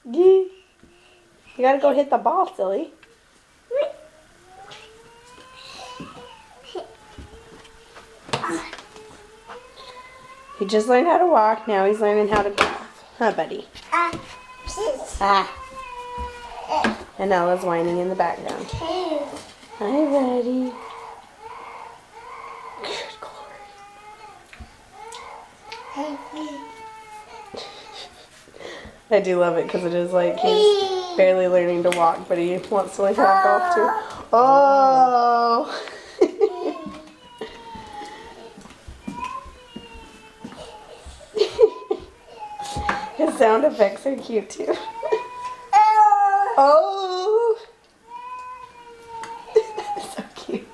You gotta go hit the ball, silly. He just learned how to walk. Now he's learning how to golf. Huh, buddy? Ah. And Ella's whining in the background. Hi, buddy. Good glory. I do love it because it is like he's barely learning to walk, but he wants to learn how to golf too. Oh! His sound effects are cute too. Oh! So cute.